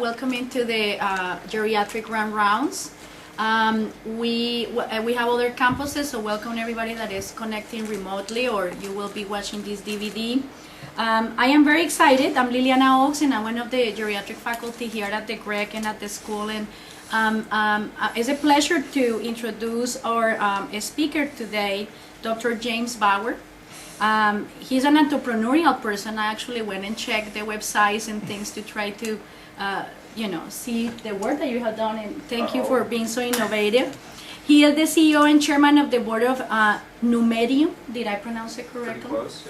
Welcome into the geriatric run rounds. We have other campuses, so welcome everybody that is connecting remotely or you will be watching this DVD. I am very excited. I'm Liliana Oaks and I'm one of the geriatric faculty here at the GREC and at the school, and it's a pleasure to introduce our speaker today, Dr. James Bauer. He's an entrepreneurial person. I actually went and checked the websites and things to try to see the work that you have done, and thank you for being so innovative. He is the CEO and chairman of the board of Numerium. Did I pronounce it correctly? Pretty close,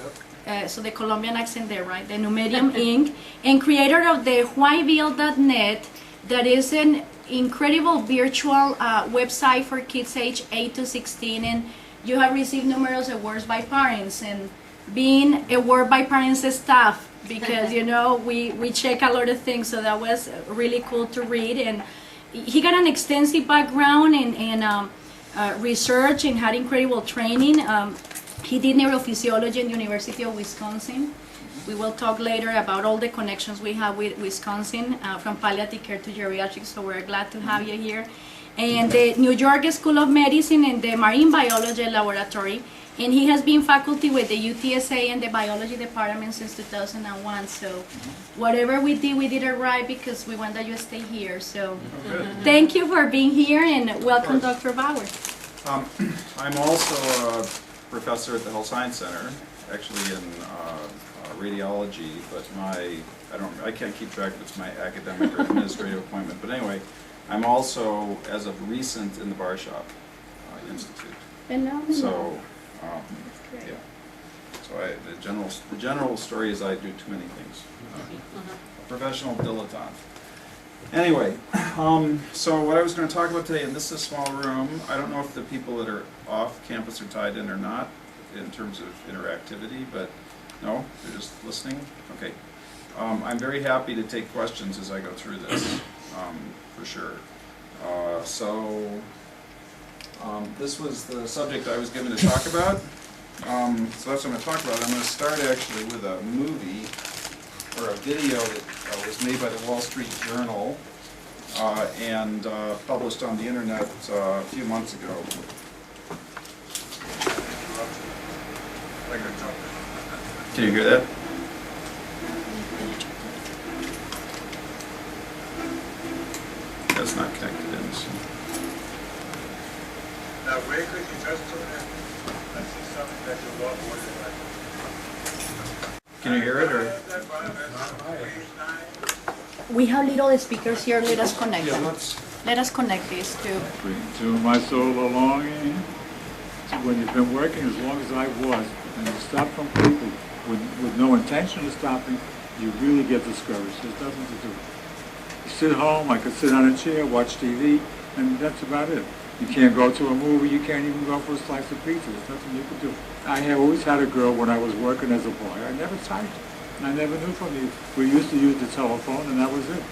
yep. So the Colombian accent there, right? The Numerium Inc. And creator of the whybill.net, that is an incredible virtual website for kids age 8 to 16, and you have received numerous awards by parents, and being awarded by parents staff, because we check a lot of things, so that was really cool to read. And he got an extensive background in research and had incredible training. He did neurophysiology in the University of Wisconsin. We will talk later about all the connections we have with Wisconsin, from palliative care to geriatrics, so we're glad to have you here. And the New York School of Medicine and the Marine Biology Laboratory. And he has been faculty with the UTSA and the biology department since 2001. So whatever we did it right, because we want that you stay here. So thank you for being here, and welcome, Dr. Bauer. I'm also a professor at the Health Science Center, actually in radiology, but I can't keep track if it's my academic or administrative appointment. But anyway, I'm also, as of recent, in the Bar Shop Institute. Phenomenal. So. Yeah. So the general story is I do too many things. A professional dilettante. Anyway, so what I was going to talk about today, and this is a small room. I don't know if the people that are off campus are tied in or not in terms of interactivity, but no, they're just listening. Okay. I'm very happy to take questions as I go through this, for sure. This was the subject I was given to talk about. So that's what I'm going to talk about. I'm going to start actually with a movie or a video that was made by the Wall Street Journal and published on the internet a few months ago. Can you hear that? That's not connected in. So. Now, Ray, could you just turn it? I see something that you're well more than like. Can you hear it, or? We have little speakers here. Let us connect them. Let us connect these two. Bring to my soul a longing. So when you've been working as long as I was, and you stop completely with no intention of stopping, you really get discouraged. There's nothing to do. You sit home, I could sit on a chair, watch TV, and that's about it. You can't go to a movie, you can't even go for a slice of pizza. There's nothing you can do. I have always had a girl when I was working as a boy. I never typed. I never knew from you. We used to use the telephone, and that was it.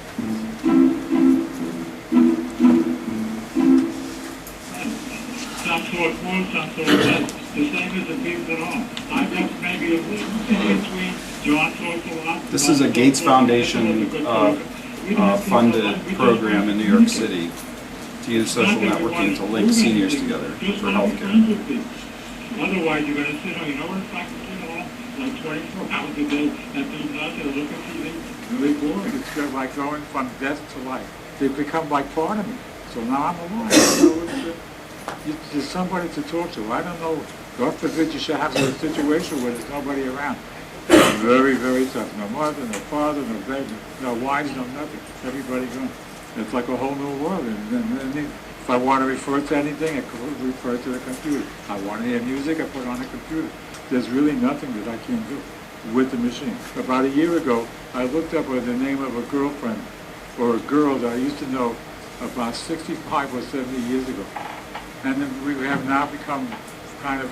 Some sort of more, some sort of less. The same as the people at home. I guess maybe a little between John talks a lot. This is a Gates Foundation funded program in New York City to use social networking to link seniors together for healthcare. Otherwise, you're going to sit home. You know what it's like to sit home? like 24 hours a day, and people out there look at TV, really boring. It's just like going from death to life. They become like part of me. So now I'm alive. There's somebody to talk to. I don't know. God forbid you should have a situation where there's nobody around. It's very, very tough. No mother, no father, no baby, no wives, no nothing. Everybody gone. It's like a whole new world. And if I want to refer to anything, I could refer to the computer. I want to hear music, I put on the computer. There's really nothing that I can do with the machine. About a year ago, I looked up the name of a girlfriend or a girl that I used to know about 65 or 70 years ago. And then we have now become kind of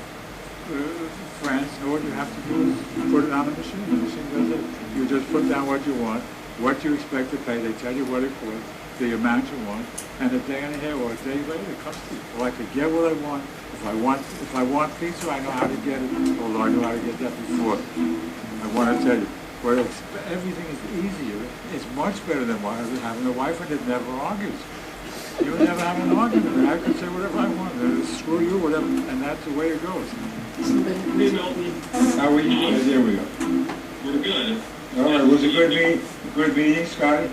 friends. And all you have to do is put it on the machine. The machine does it. You just put down what you want, what you expect to pay. They tell you what it costs, the amount you want, and a day and a half or a day later it comes to you. Or I could get what I want. If I want pizza, I know how to get it. Although I knew how to get that before. I want to tell you, everything is easier. It's much better than having a wife that never argues. You would never have an argument. I could say whatever I want. Screw you, whatever, and that's the way it goes. Hey, Milton. How are you? There we go. We're good. All right, was it a good meeting, Scotty?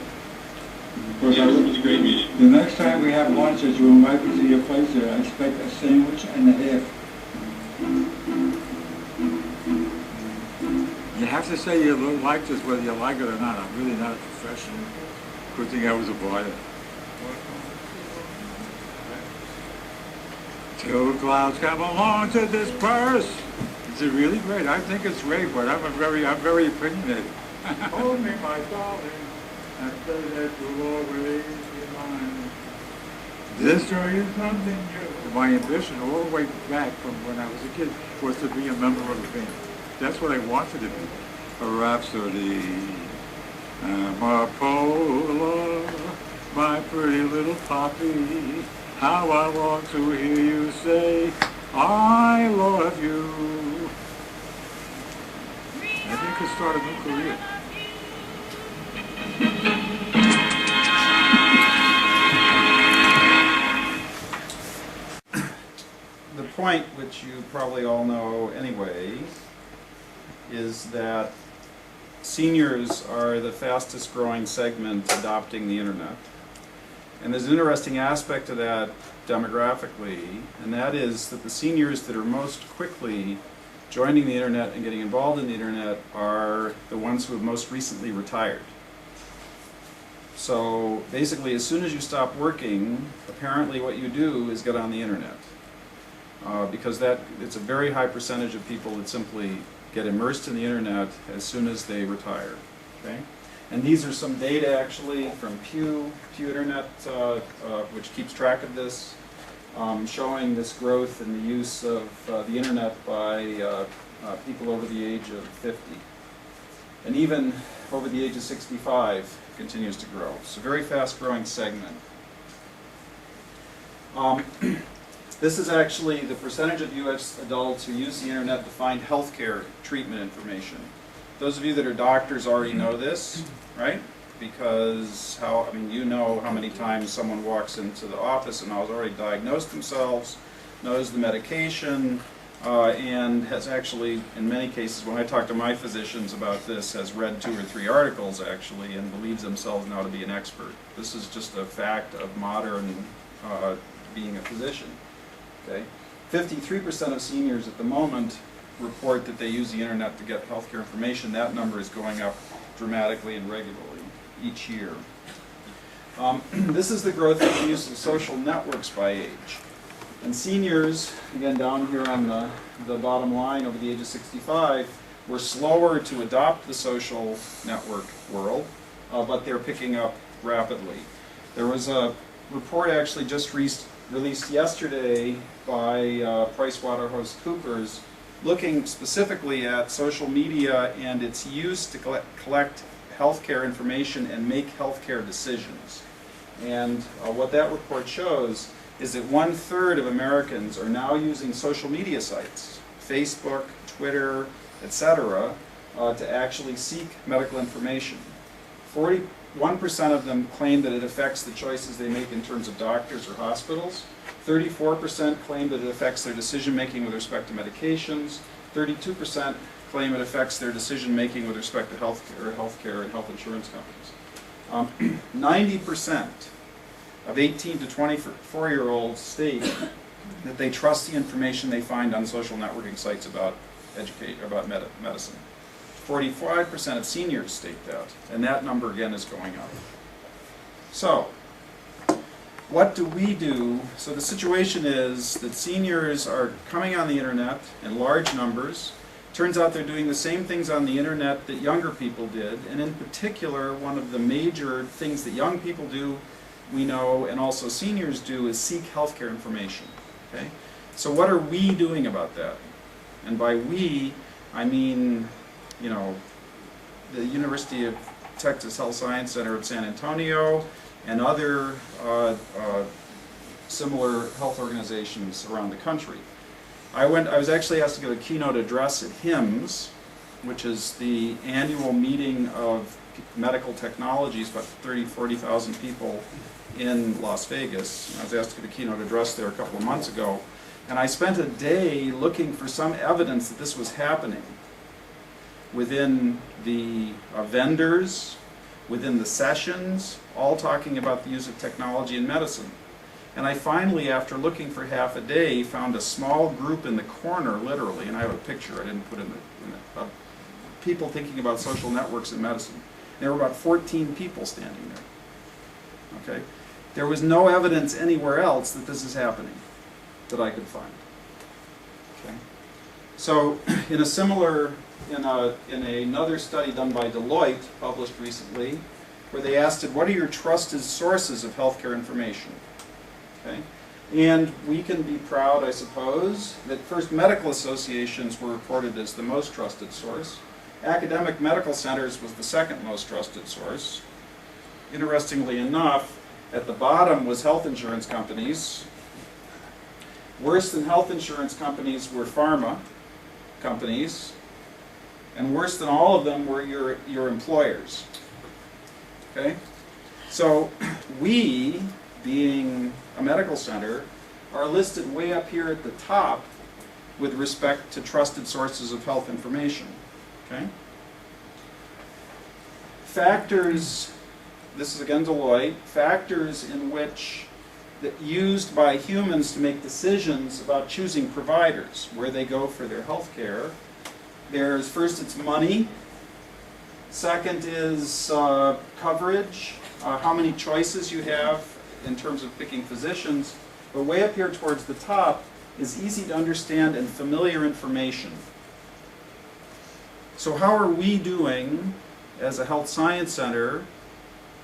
Yes, it was a great meeting. The next time we have lunch, as you invite me to your place, I expect a sandwich and a half. You have to say you like this whether you like it or not. I'm really not a professional. Good thing I was a buyer. Till the clouds come along to disperse. Is it really great? I think it's great, but I'm very opinionated. Hold me, my darling, and say that you'll always be mine. This story is something new. My ambition all the way back from when I was a kid was to be a member of a band. That's what I wanted to be. A rhapsody, Amapola, my pretty little poppy. How I want to hear you say, I love you. Maybe you could start a new career. The point, which you probably all know anyway, is that seniors are the fastest growing segment adopting the internet. And there's an interesting aspect to that demographically, and that is that the seniors that are most quickly joining the internet and getting involved in the internet are the ones who have most recently retired. So basically, as soon as you stop working, apparently what you do is get on the internet. Because it's a very high percentage of people that simply get immersed in the internet as soon as they retire. Okay? And these are some data actually from Pew Internet, which keeps track of this, showing this growth in the use of the internet by people over the age of 50. And even over the age of 65 continues to grow. It's a very fast growing segment. This is actually the percentage of U.S. adults who use the internet to find healthcare treatment information. Those of you that are doctors already know this, right? Because you know how many times someone walks into the office and has already diagnosed themselves, knows the medication, and has actually, in many cases, when I talk to my physicians about this, has read 2 or 3 articles actually and believes themselves now to be an expert. This is just a fact of modern being a physician. Okay? 53% of seniors at the moment report that they use the internet to get healthcare information. That number is going up dramatically and regularly each year. This is the growth of the use of social networks by age. And seniors, again down here on the bottom line over the age of 65, were slower to adopt the social network world, but they're picking up rapidly. There was a report actually just released yesterday by PricewaterhouseCoopers looking specifically at social media and its use to collect healthcare information and make healthcare decisions. And what that report shows is that 1/3 of Americans are now using social media sites, Facebook, Twitter, etc., to actually seek medical information. 41% of them claim that it affects the choices they make in terms of doctors or hospitals. 34% claim that it affects their decision making with respect to medications. 32% claim it affects their decision-making with respect to healthcare and health insurance companies. 90% of 18 to 24-year-olds state that they trust the information they find on social networking sites about medicine. 45% of seniors state that, and that number again is going up. So, what do we do? So the situation is that seniors are coming on the internet in large numbers. Turns out they're doing the same things on the internet that younger people did, and in particular, one of the major things that young people do, we know, and also seniors do, is seek healthcare information. Okay? So what are we doing about that? And by we, I mean, you know, the University of Texas Health Science Center of San Antonio and other similar health organizations around the country. I was actually asked to give a keynote address at HIMSS, which is the annual meeting of medical technologies, about 40,000 people in Las Vegas. I was asked to give a keynote address there a couple of months ago, and I spent a day looking for some evidence that this was happening within the vendors, within the sessions, all talking about the use of technology in medicine. And I finally, after looking for half a day, found a small group in the corner, literally, and I have a picture I didn't put in it, of people thinking about social networks in medicine. There were about 14 people standing there. Okay? There was no evidence anywhere else that this is happening that I could find. Okay? So, in a similar, in another study done by Deloitte, published recently, where they asked it, what are your trusted sources of healthcare information? Okay? And we can be proud, I suppose, that first medical associations were reported as the most trusted source. Academic medical centers was the second most trusted source. Interestingly enough, at the bottom was health insurance companies. Worse than health insurance companies were pharma companies. And worse than all of them were your employers. Okay? So we, being a medical center, are listed way up here at the top with respect to trusted sources of health information. Okay? Factors, this is again Deloitte, factors in which that used by humans to make decisions about choosing providers, where they go for their health care. There's first, it's money. Second is coverage, how many choices you have in terms of picking physicians. But way up here towards the top is easy to understand and familiar information. So how are we doing as a health science center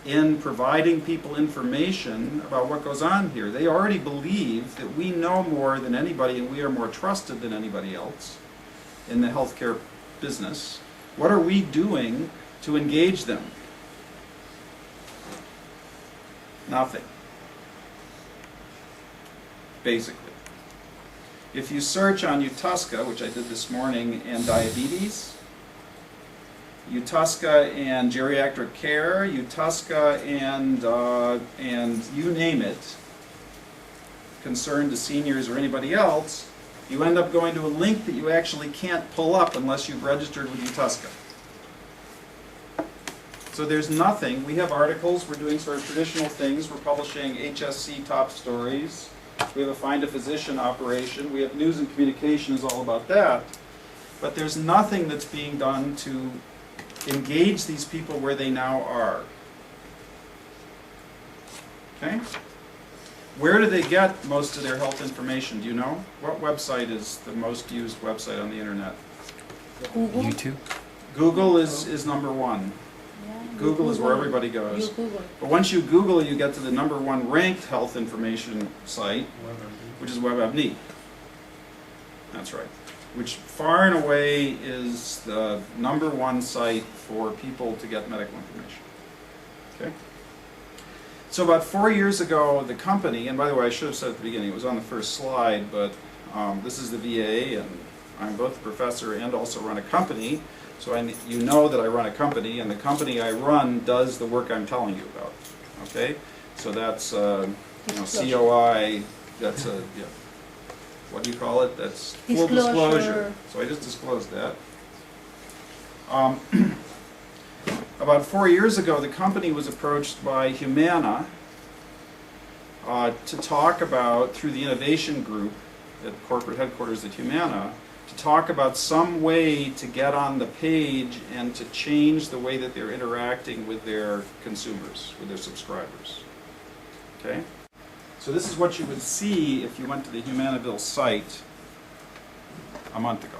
in providing people information about what goes on here? They already believe that we know more than anybody and we are more trusted than anybody else in the healthcare business. What are we doing to engage them? Nothing. Basically. If you search on UTHSCA, which I did this morning, and diabetes, UTHSCA and geriatric care, UTHSCA and you name it, concerned to seniors or anybody else, you end up going to a link that you actually can't pull up unless you've registered with UTHSCA. So there's nothing. We have articles. We're doing sort of traditional things. We're publishing HSC top stories. We have a find a physician operation. We have news and communication is all about that. But there's nothing that's being done to engage these people where they now are. Okay? Where do they get most of their health information? Do you know? What website is the most used website on the internet? Google. YouTube. Google is number one. Yeah, Google is where everybody goes. But once you Google, you get to the number one ranked health information site, which is WebMD. That's right. Which far and away is the number one site for people to get medical information. Okay? So about 4 years ago, the company, and by the way, I should have said at the beginning, it was on the first slide, but this is the VA, and I'm both a professor and also run a company. So you know that I run a company, and the company I run does the work I'm telling you about. Okay? So that's, COI, that's a, yeah. What do you call it? That's full disclosure. So I just disclosed that. About 4 years ago, the company was approached by Humana to talk about, through the innovation group at corporate headquarters at Humana, to talk about some way to get on the page and to change the way that they're interacting with their consumers, with their subscribers. Okay? So this is what you would see if you went to the Humanaville site a month ago.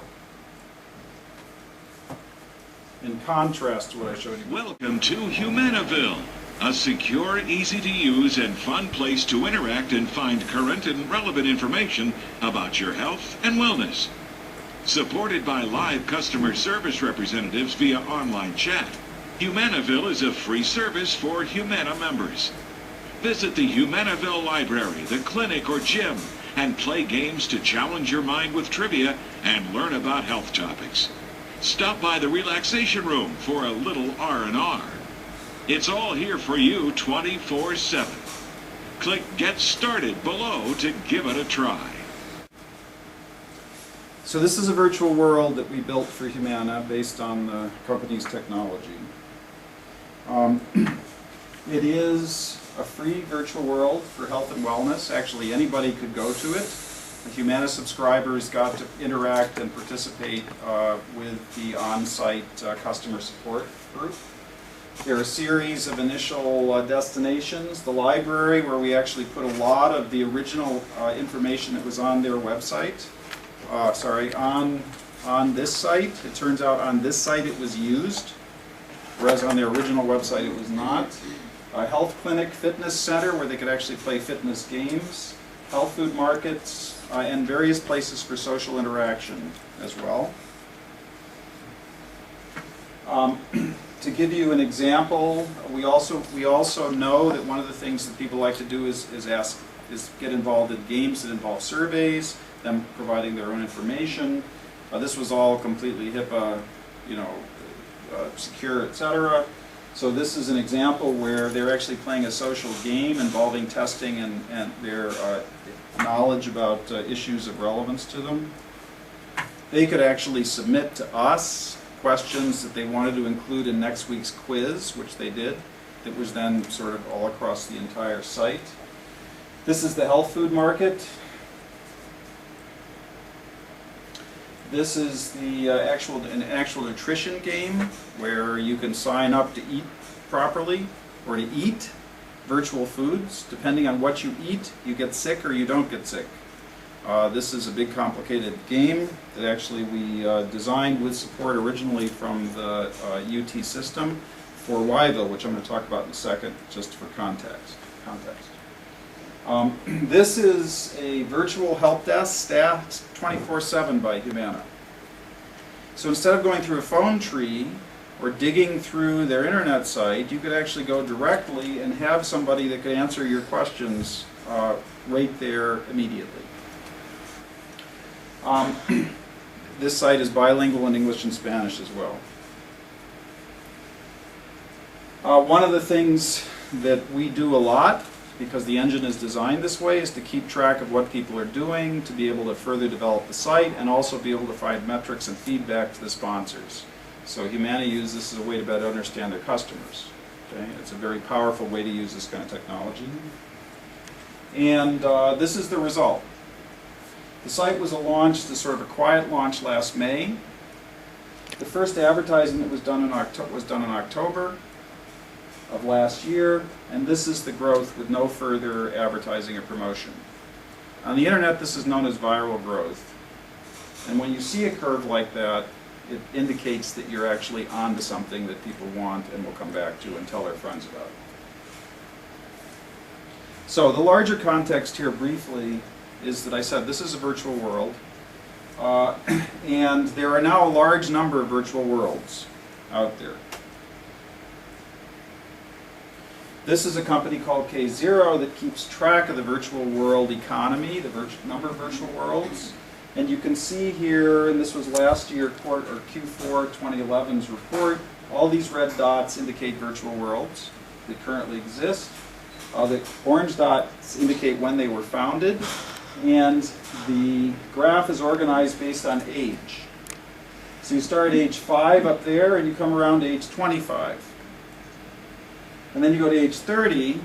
In contrast to what I showed you. Welcome to Humanaville, a secure, easy-to-use, and fun place to interact and find current and relevant information about your health and wellness. Supported by live customer service representatives via online chat, Humanaville is a free service for Humana members. Visit the Humanaville library, the clinic, or gym, and play games to challenge your mind with trivia and learn about health topics. Stop by the relaxation room for a little R&R. It's all here for you 24/7. Click Get Started below to give it a try. So this is a virtual world that we built for Humana based on the company's technology. It is a free virtual world for health and wellness. Actually, anybody could go to it. The Humana subscribers got to interact and participate with the on-site customer support group. There are a series of initial destinations. The library, where we actually put a lot of the original information that was on their website. On this site. It turns out on this site it was used, whereas on their original website it was not. A health clinic, fitness center where they could actually play fitness games, health food markets, and various places for social interaction as well. To give you an example, we also know that one of the things that people like to do is get involved in games that involve surveys, them providing their own information. This was all completely HIPAA, secure, etc. So this is an example where they're actually playing a social game involving testing and their knowledge about issues of relevance to them. They could actually submit to us questions that they wanted to include in next week's quiz, which they did. It was then sort of all across the entire site. This is the health food market. This is the an actual nutrition game where you can sign up to eat properly or to eat virtual foods. Depending on what you eat, you get sick or you don't get sick. This is a big complicated game that actually we designed with support originally from the UT system for Yville, which I'm going to talk about in a second, just for context. This is a virtual help desk staffed 24/7 by Humana. So instead of going through a phone tree or digging through their internet site, you could actually go directly and have somebody that could answer your questions right there immediately. This site is bilingual in English and Spanish as well. One of the things that we do a lot, because the engine is designed this way, is to keep track of what people are doing, to be able to further develop the site, and also be able to find metrics and feedback to the sponsors. So Humana uses this as a way to better understand their customers. Okay? It's a very powerful way to use this kind of technology. And this is the result. The site was launched as sort of a quiet launch last May. The first advertising that was done in October of last year, and this is the growth with no further advertising or promotion. On the internet, this is known as viral growth. And when you see a curve like that, it indicates that you're actually onto something that people want and will come back to and tell their friends about. So the larger context here briefly is that I said this is a virtual world, and there are now a large number of virtual worlds out there. This is a company called K0 that keeps track of the virtual world economy, the number of virtual worlds. And you can see here, and this was last year, or Q4 2011's report, all these red dots indicate virtual worlds that currently exist. The orange dots indicate when they were founded, and the graph is organized based on age. So you start at age 5 up there, and you come around to age 25. And then you go to age 30,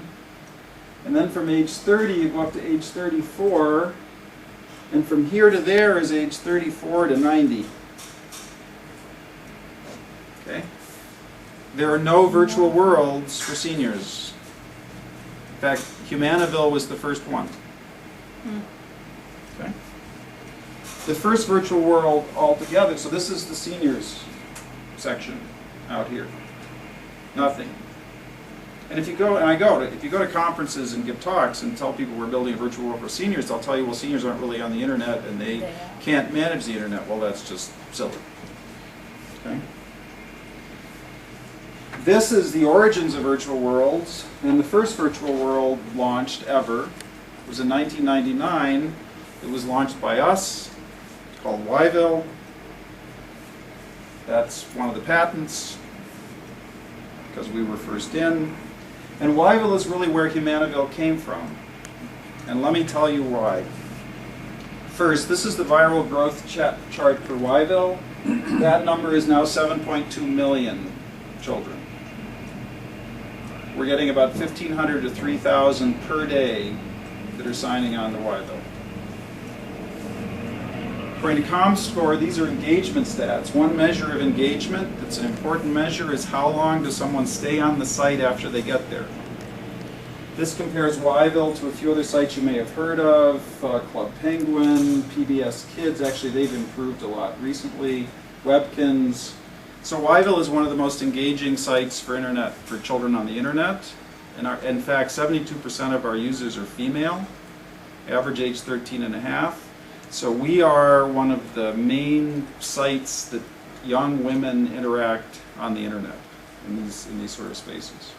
and then from age 30 you go up to age 34, and from here to there is age 34 to 90. Okay? There are no virtual worlds for seniors. In fact, Humanaville was the first one. Okay? The first virtual world altogether, so this is the seniors section out here. Nothing. And if you go to conferences and give talks and tell people we're building a virtual world for seniors, they'll tell you, well, seniors aren't really on the internet and they can't manage the internet. Well, that's just silly. Okay? This is the origins of virtual worlds, and the first virtual world launched ever was in 1999. It was launched by us, called Yville. That's one of the patents, because we were first in. And Yville is really where Humanaville came from. And let me tell you why. First, this is the viral growth chart for Yville. That number is now 7.2 million children. We're getting about 1,500 to 3,000 per day that are signing on to Yville. According to ComScore, these are engagement stats. One measure of engagement that's an important measure is how long does someone stay on the site after they get there. This compares Yville to a few other sites you may have heard of, Club Penguin, PBS Kids. Actually, they've improved a lot recently. Webkins. So Yville is one of the most engaging sites for children on the internet. And in fact, 72% of our users are female, average age 13 and a half. So we are one of the main sites that young women interact on the internet in these sort of spaces.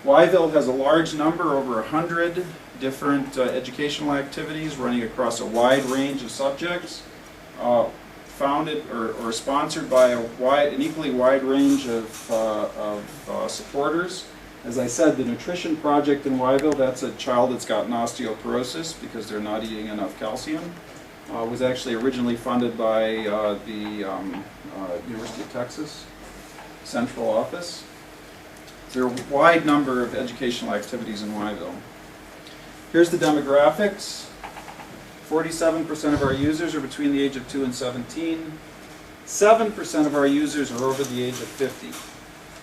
Yville has a large number, over 100 different educational activities running across a wide range of subjects, founded or sponsored by an equally wide range of supporters. As I said, the nutrition project in Yville, that's a child that's gotten osteoporosis because they're not eating enough calcium, was actually originally funded by the University of Texas Central Office. There are a wide number of educational activities in Yville. Here's the demographics. 47% of our users are between the age of 2 and 17. 7% of our users are over the age of 50.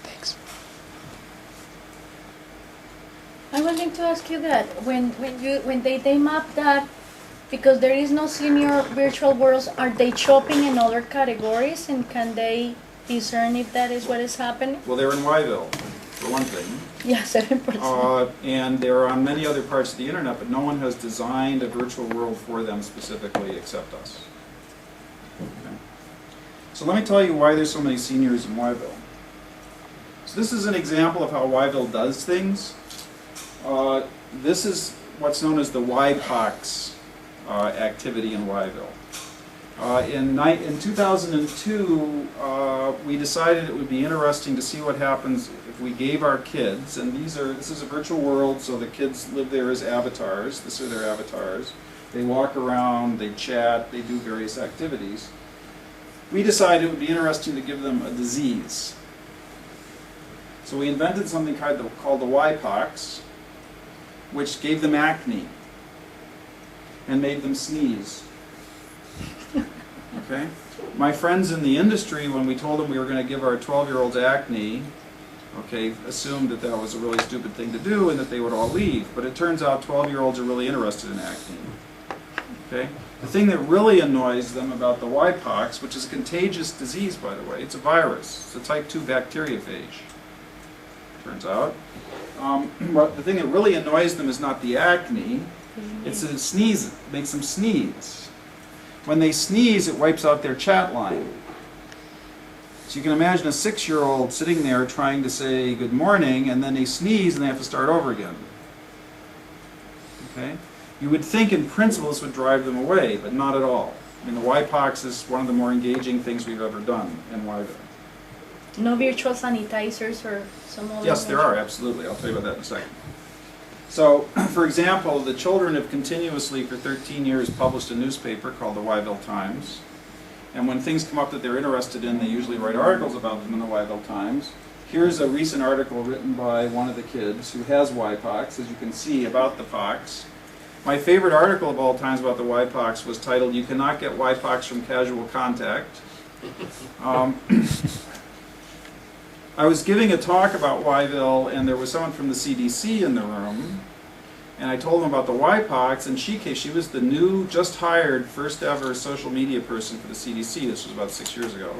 Thanks. I wanted to ask you that when they map that, because there is no senior virtual worlds, are they shopping in other categories, and can they discern if that is what is happening? Well, they're in Yville, for one thing. Yeah, 7%. And they're on many other parts of the internet, but no one has designed a virtual world for them specifically except us. Okay. So let me tell you why there's so many seniors in Yville. So this is an example of how Yville does things. This is what's known as the YPOX activity in Yville. In 2002, we decided it would be interesting to see what happens if we gave our kids, and this is a virtual world, so the kids live there as avatars. This are their avatars. They walk around, they chat, they do various activities. We decided it would be interesting to give them a disease. So we invented something called the YPOX, which gave them acne and made them sneeze. Okay? My friends in the industry, when we told them we were going to give our 12-year-olds acne, okay, assumed that that was a really stupid thing to do and that they would all leave. But it turns out 12-year-olds are really interested in acne. Okay? The thing that really annoys them about the YPOX, which is a contagious disease, by the way, it's a virus. It's a type 2 bacteriophage, turns out. But the thing that really annoys them is not the acne, it's that it sneezes. It makes them sneeze. When they sneeze, it wipes out their chat line. So you can imagine a 6-year-old sitting there trying to say good morning, and then they sneeze and they have to start over again. Okay? You would think in principle this would drive them away, but not at all. I mean, the YPOX is one of the more engaging things we've ever done in Yville. No virtual sanitizers or some other? Yes, there are, absolutely. I'll tell you about that in a second. So, for example, the children have continuously, for 13 years, published a newspaper called the Yville Times. And when things come up that they're interested in, they usually write articles about them in the Wyville Times. Here's a recent article written by one of the kids who has YPOX, as you can see, about the pox. My favorite article of all times about the YPOX was titled, "You Cannot Get YPOX from Casual Contact." I was giving a talk about Wyville, and there was someone from the CDC in the room, and I told them about the YPOX, and she was the new, just hired, first ever social media person for the CDC. This was about 6 years ago.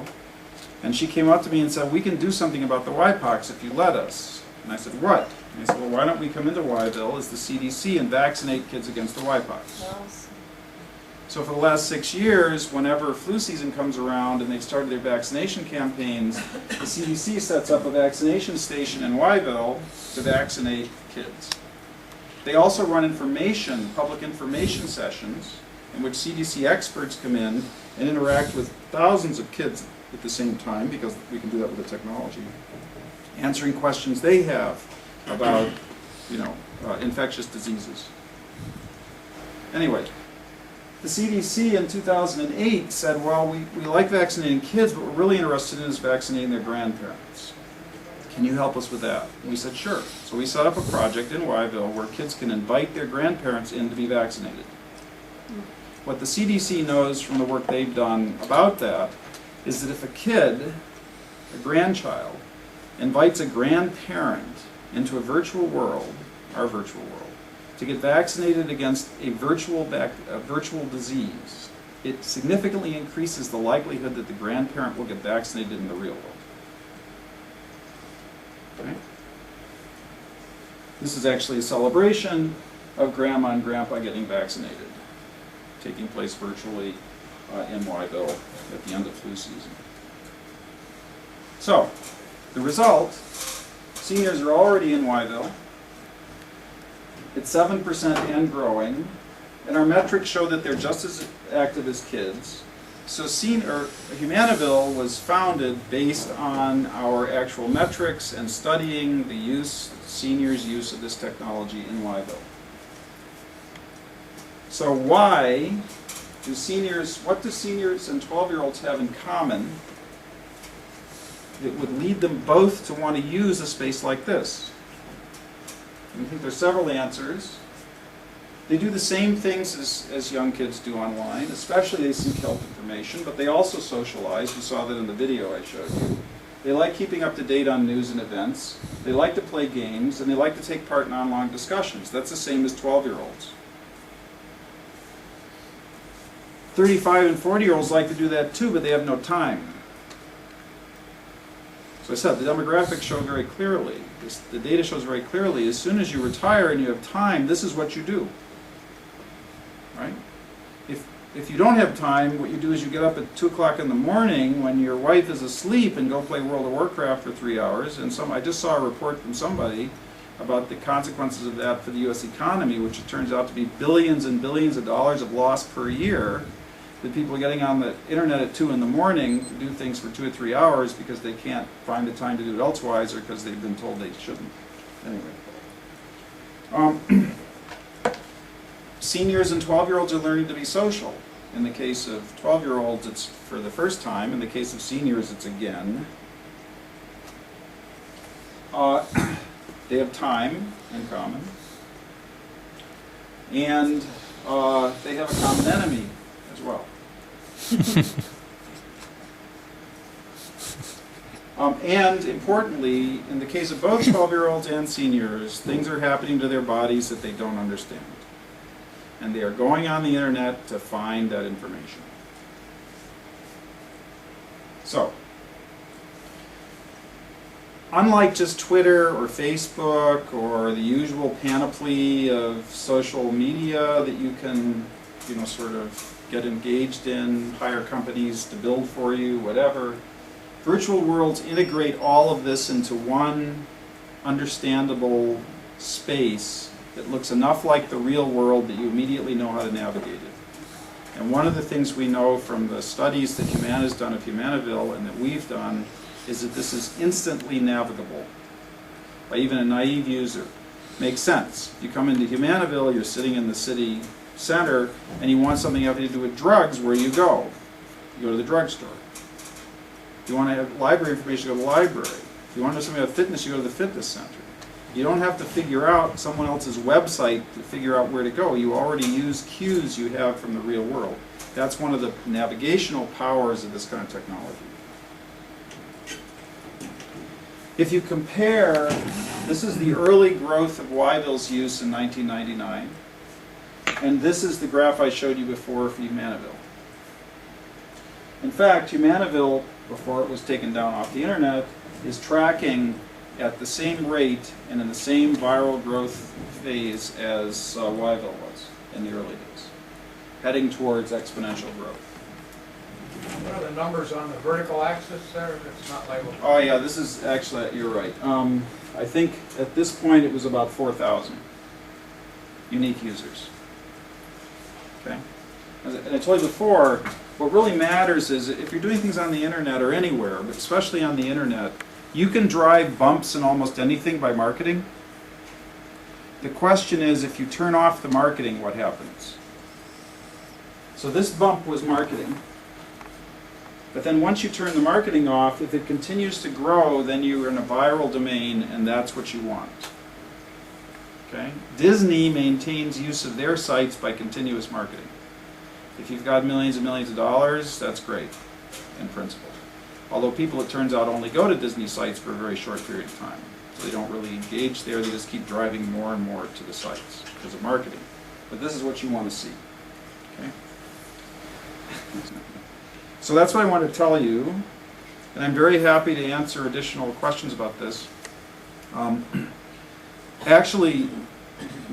And she came up to me and said, "We can do something about the YPOX if you let us." And I said, "What?" And I said, "Well, why don't we come into Wyville as the CDC and vaccinate kids against the YPOX?" So for the last 6 years, whenever flu season comes around and they've started their vaccination campaigns, the CDC sets up a vaccination station in Wyville to vaccinate kids. They also run information, public information sessions, in which CDC experts come in and interact with thousands of kids at the same time, because we can do that with the technology, answering questions they have about, infectious diseases. Anyway, the CDC in 2008 said, well, we like vaccinating kids, but what we're really interested in is vaccinating their grandparents. Can you help us with that? And we said, sure. So we set up a project in Wyville where kids can invite their grandparents in to be vaccinated. What the CDC knows from the work they've done about that is that if a kid, a grandchild, invites a grandparent into a virtual world, our virtual world, to get vaccinated against a virtual disease, it significantly increases the likelihood that the grandparent will get vaccinated in the real world. Okay? This is actually a celebration of Grandma and Grandpa getting vaccinated, taking place virtually in Wyville at the end of flu season. So, the result, seniors are already in Wyville. It's 7% and growing, and our metrics show that they're just as active as kids. So Humanaville was founded based on our actual metrics and studying the seniors' use of this technology in Wyville. So what do seniors and 12-year-olds have in common that would lead them both to want to use a space like this? And I think there's several answers. They do the same things as young kids do online, especially they seek health information, but they also socialize. You saw that in the video I showed you. They like keeping up to date on news and events. They like to play games, and they like to take part in online discussions. That's the same as 12-year-olds. 35 and 40-year-olds like to do that too, but they have no time. So I said, the demographics show very clearly, the data shows very clearly, as soon as you retire and you have time, this is what you do. Right? If you don't have time, what you do is you get up at 2 o'clock in the morning when your wife is asleep and go play World of Warcraft for 3 hours. And I just saw a report from somebody about the consequences of that for the U.S. economy, which it turns out to be billions and billions of dollars of loss per year. That people are getting on the internet at 2 in the morning to do things for 2 or 3 hours because they can't find the time to do it elsewise, or because they've been told they shouldn't. Anyway. Seniors and 12-year-olds are learning to be social. In the case of 12-year-olds, it's for the first time. In the case of seniors, it's again. They have time in common. And they have a common enemy as well. And importantly, in the case of both 12-year-olds and seniors, things are happening to their bodies that they don't understand. And they are going on the internet to find that information. So, unlike just Twitter or Facebook or the usual panoply of social media that you can, sort of get engaged in, hire companies to build for you, whatever, virtual worlds integrate all of this into one understandable space that looks enough like the real world that you immediately know how to navigate it. And one of the things we know from the studies that Humana's done of Humanaville and that we've done is that this is instantly navigable by even a naive user. Makes sense. If you come into Humanaville, you're sitting in the city center, and you want something having to do with drugs, where do you go? you go to the drugstore. If you want to have library information, you go to the library. If you want to know something about fitness, you go to the fitness center. You don't have to figure out someone else's website to figure out where to go. You already use cues you have from the real world. That's one of the navigational powers of this kind of technology. If you compare, this is the early growth of Yville's use in 1999, and this is the graph I showed you before for Humanaville. In fact, Humanaville, before it was taken down off the internet, is tracking at the same rate and in the same viral growth phase as Yville was in the early days, heading towards exponential growth. What are the numbers on the vertical axis there? It's not labeled. Oh yeah, this is actually, you're right. I think at this point it was about 4,000 unique users. Okay? And I told you before, what really matters is if you're doing things on the internet or anywhere, but especially on the internet, you can drive bumps in almost anything by marketing. The question is, if you turn off the marketing, what happens? So this bump was marketing. But then once you turn the marketing off, if it continues to grow, then you're in a viral domain, and that's what you want. Okay? Disney maintains use of their sites by continuous marketing. If you've got millions and millions of dollars, that's great, in principle. Although people, it turns out, only go to Disney sites for a very short period of time. So they don't really engage there, they just keep driving more and more to the sites because of marketing. But this is what you want to see. Okay? So that's what I want to tell you, and I'm very happy to answer additional questions about this. Actually,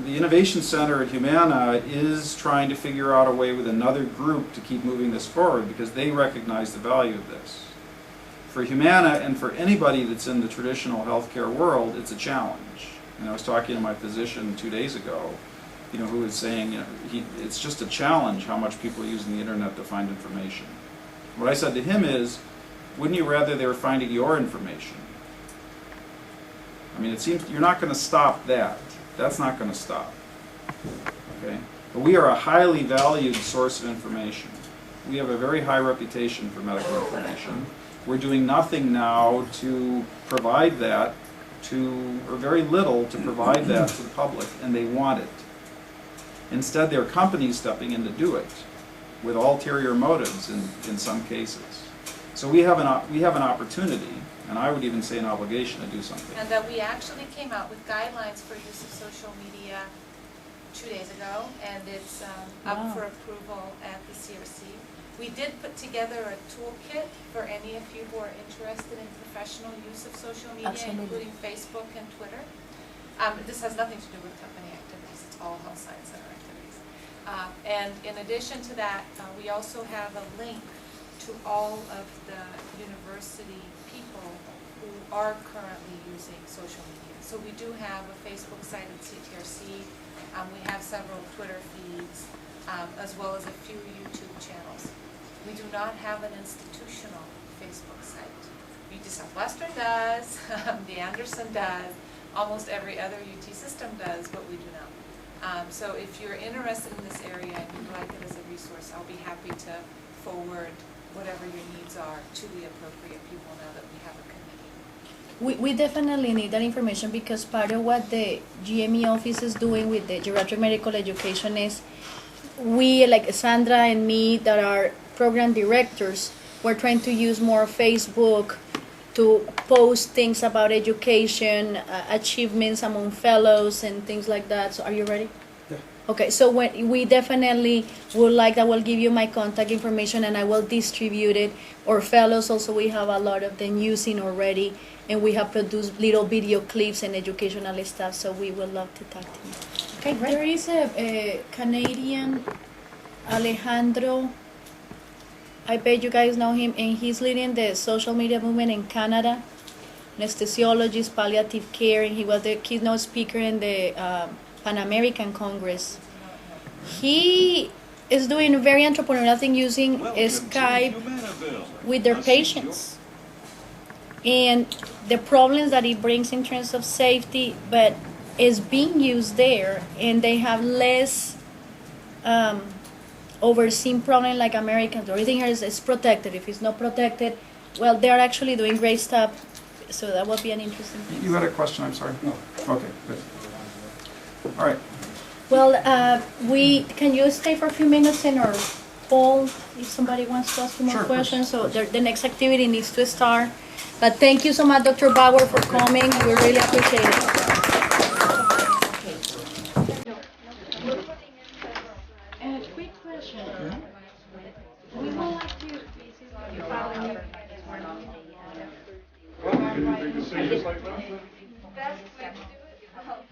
the Innovation Center at Humana is trying to figure out a way with another group to keep moving this forward because they recognize the value of this. For Humana and for anybody that's in the traditional healthcare world, it's a challenge. And I was talking to my physician 2 days ago, who was saying, it's just a challenge how much people are using the internet to find information. What I said to him is, wouldn't you rather they were finding your information? I mean, it seems you're not going to stop that. That's not going to stop. Okay? But we are a highly valued source of information. We have a very high reputation for medical information. We're doing nothing now to provide that or very little to provide that to the public, and they want it. Instead, there are companies stepping in to do it, with ulterior motives in some cases. So we have an opportunity, and I would even say an obligation to do something. And that we actually came out with guidelines for use of social media 2 days ago, and it's up for approval at the CRC. We did put together a toolkit for any of you who are interested in professional use of social media, including Facebook and Twitter. This has nothing to do with company activities, it's all health science center activities. And in addition to that, we also have a link to all of the university people who are currently using social media. So we do have a Facebook site at CTRC, we have several Twitter feeds, as well as a few YouTube channels. We do not have an institutional Facebook site. UT Southwestern does, the Anderson does, almost every other UT system does, but we do not. So if you're interested in this area and you'd like it as a resource, I'll be happy to forward whatever your needs are to the appropriate people now that we have a committee. We definitely need that information because part of what the GME office is doing with the geriatric medical education is we, like Sandra and me, that are program directors, we're trying to use more Facebook to post things about education, achievements among fellows and things like that. So are you ready? Yeah. Okay, so when we definitely would like, I will give you my contact information and I will distribute it. Or fellows also, we have a lot of them using already, and we have produced little video clips and educational stuff, so we would love to talk to you. Okay, great. There is a Canadian, Alejandro, I bet you guys know him, and he's leading the social media movement in Canada, anesthesiologist, palliative care, and he was the keynote speaker in the Pan American Congress. He is doing a very entrepreneurial thing using Skype with their patients and the problems that it brings in terms of safety, but is being used there, and they have less overseen problem like Americans. Everything here is protected. If it's not protected, well, they're actually doing great stuff. So that would be an interesting thing. You had a question, I'm sorry? No. Okay, good. All right. Well, can you stay for a few minutes in our poll if somebody wants to ask you more Sure, of course. questions? So the next activity needs to start. But thank you so much, Dr. Bauer, for coming. We really appreciate it. Quick question. We would like to visit your family. Well, you can make decisions like that. Best way to do it?